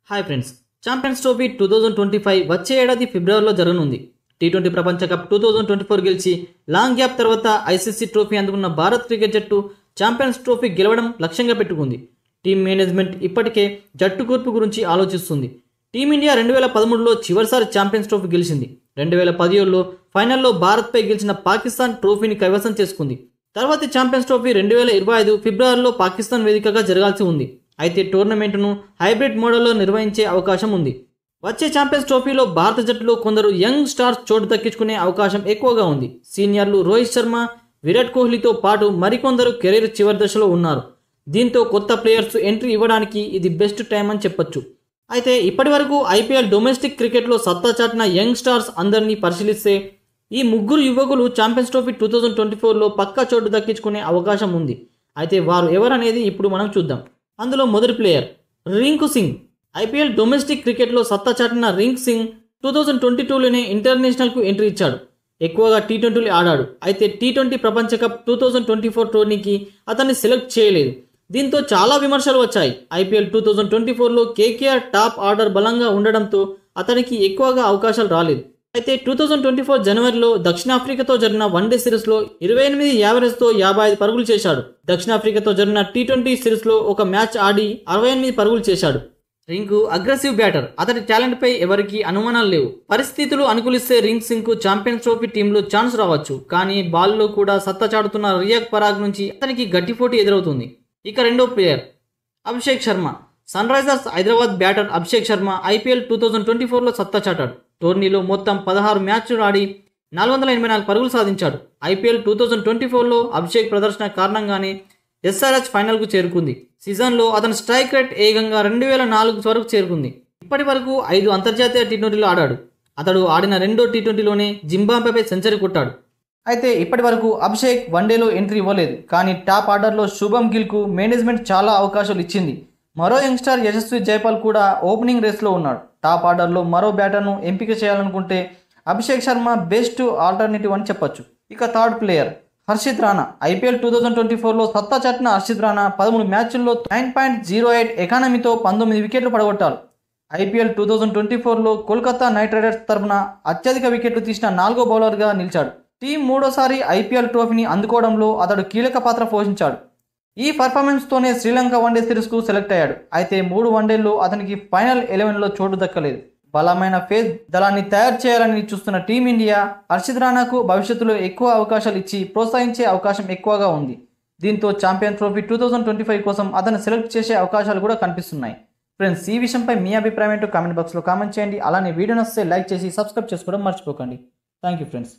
Hi friends, champions trophy 2025 వచ్చే ఏడాది ఫిబ్రవరిలో జరగనుంది. టీ20 ప్రపంచ కప్ 2024 గెలిచి లాంగ్ గ్యాప్ తర్వాత ఐసీసీ ట్రోఫీ అందుకున్న భారత్ క్రికెట్ జట్టు ఛాంపియన్స్ ట్రోఫీ గెలవడం లక్ష్యంగా పెట్టుకుంది. టీం మేనేజ్మెంట్ ఇప్పటికే జట్టు కూర్పు గురించి ఆలోచిస్తుంది. టీమిండియా 2013లో చివరిసారి ఛాంపియన్స్ ట్రోఫీ గెలిచింది. 2017లో ఫైనల్లో భారత్పై గెలిచిన పాకిస్తాన్ ట్రోఫీని కైవసం చేసుకుంది. తర్వాతి ఛాంపియన్స్ ట్రోఫీ 2025 ఫిబ్రవరిలో పాకిస్తాన్ వేదికగా జరగాల్సి ఉంది. అయితే టోర్నమెంట్ను హైబ్రిడ్ మోడల్లో నిర్వహించే అవకాశం ఉంది. వచ్చే ఛాంపియన్స్ ట్రోఫీలో భారత జట్టులో కొందరు యంగ్ స్టార్స్ చోటు దక్కించుకునే అవకాశం ఎక్కువగా ఉంది. సీనియర్లు రోహిత్ శర్మ, విరాట్ కోహ్లీతో పాటు మరికొందరు కెరీర్ చివరి దశలో ఉన్నారు. దీంతో కొత్త ప్లేయర్స్ ఎంట్రీ ఇవ్వడానికి ఇది బెస్ట్ టైం అని చెప్పొచ్చు. అయితే ఇప్పటి వరకు ఐపీఎల్ డొమెస్టిక్ క్రికెట్లో సత్తా చాటిన యంగ్ స్టార్స్ అందరినీ పరిశీలిస్తే ఈ ముగ్గురు యువకులు ఛాంపియన్స్ ట్రోఫీ 2024లో పక్కా చోటు దక్కించుకునే అవకాశం ఉంది. అయితే వారు ఎవరనేది ఇప్పుడు మనం చూద్దాం. అందులో మొదటి player Rinku Singh. IPL domestic క్రికెట్లో సత్తా చాటిన రింకు సింగ్ 2022లోనే ఇంటర్నేషనల్కు ఎంట్రీ ఇచ్చాడు. ఎక్కువగా టీ20 ఆడాడు. అయితే టీ20 ప్రపంచ కప్ 2024 టోర్నీకి అతన్ని సెలెక్ట్ చేయలేదు. దీంతో చాలా విమర్శలు వచ్చాయి. ఐపీఎల్ 2024లో కేకేఆర్ టాప్ ఆర్డర్ బలంగా ఉండడంతో అతనికి ఎక్కువగా అవకాశాలు రాలేదు. అయితే 2024 జనవరిలో దక్షిణాఫ్రికాతో జరిగిన వన్డే సిరీస్లో 28 యావరేజ్తో 55 పరుగులు చేశాడు. దక్షిణాఫ్రికాతో జరిగిన టీ20 సిరీస్లో ఒక మ్యాచ్ ఆడి 68 పరుగులు చేశాడు. Rinku aggressive batter. అతడి టాలెంట్పై ఎవరికీ అనుమానాలు లేవు. పరిస్థితులు అనుకూలిస్తే రింకు సింగ్కు ఛాంపియన్స్ ట్రోఫీ టీంలో ఛాన్స్ రావచ్చు. కానీ బాల్లో కూడా సత్తా చాటుతున్న రియాక్ పరాగ్ నుంచి అతనికి గట్టి పోటీ ఎదురవుతుంది. ఇక రెండో player Abhishek Sharma. Sunrisers Hyderabad batter Abhishek Sharma IPL 2024లో సత్తా చాటాడు. టోర్నీలో మొత్తం 16 మ్యాచ్లు ఆడి 484 పరుగులు సాధించాడు. ఐపీఎల్ 2024లో అభిషేక్ ప్రదర్శన కారణంగానే ఎస్ఆర్హెచ్ ఫైనల్కు చేరుకుంది. సీజన్లో అతని స్ట్రైక్ రేట్ ఏకంగా 2004 వరకు చేరుకుంది. ఇప్పటి వరకు 5 అంతర్జాతీయ టీ20లో ఆడాడు. అతడు ఆడిన రెండో టీ20లోనే జింబాబ్వేపై సెంచరీ కొట్టాడు. అయితే ఇప్పటి వరకు అభిషేక్ వన్డేలో ఎంట్రీ ఇవ్వలేదు. కానీ టాప్ ఆర్డర్లో శుభం గిల్కు మేనేజ్మెంట్ చాలా అవకాశాలు ఇచ్చింది. మరో యంగ్స్టర్ యశస్వి జైపాల్ కూడా ఓపెనింగ్ రేస్లో ఉన్నాడు. టాప్ ఆర్డర్లో మరో బ్యాటర్ను ఎంపిక చేయాలనుకుంటే అభిషేక్ శర్మ బెస్ట్ ఆల్టర్నేటివ్ అని చెప్పొచ్చు. ఇక third player Harshit Rana. IPL 2024లో సత్తా చాటిన హర్షిత్ రాణా 13 మ్యాచ్ల్లో 9.08 ఎకానమీతో 19 వికెట్లు పడగొట్టాడు. ఐపీఎల్ 2024లో కోల్కతా నైట్ రైడర్స్ తరఫున అత్యధిక వికెట్లు తీసిన 4వ బౌలర్గా నిలిచాడు. టీం మూడోసారి ఐపీఎల్ ట్రోఫీని అందుకోవడంలో అతడు కీలక పాత్ర పోషించాడు. ఈ పర్ఫార్మెన్స్తోనే శ్రీలంక వన్డే సిరీస్కు సెలెక్ట్ అయ్యాడు. అయితే 3 వన్డేల్లో అతనికి ఫైనల్ 11లో చోటు దక్కలేదు. బలమైన ఫేస్ దళాన్ని తయారు చేయాలని చూస్తున్న టీమిండియా హర్షిత్ రాణాకు భవిష్యత్తులో ఎక్కువ అవకాశాలు ఇచ్చి ప్రోత్సహించే అవకాశం ఎక్కువగా ఉంది. దీంతో ఛాంపియన్స్ ట్రోఫీ 2025 కోసం అతను సెలెక్ట్ చేసే అవకాశాలు కూడా కనిపిస్తున్నాయి. ఫ్రెండ్స్, ఈ విషయంపై మీ అభిప్రాయం ఏంటో కామెంట్ బాక్స్లో కామెంట్ చేయండి. అలానే వీడియో నచ్చితే లైక్ చేసి సబ్స్క్రైబ్ చేసుకోవడం మర్చిపోకండి. Thank you friends.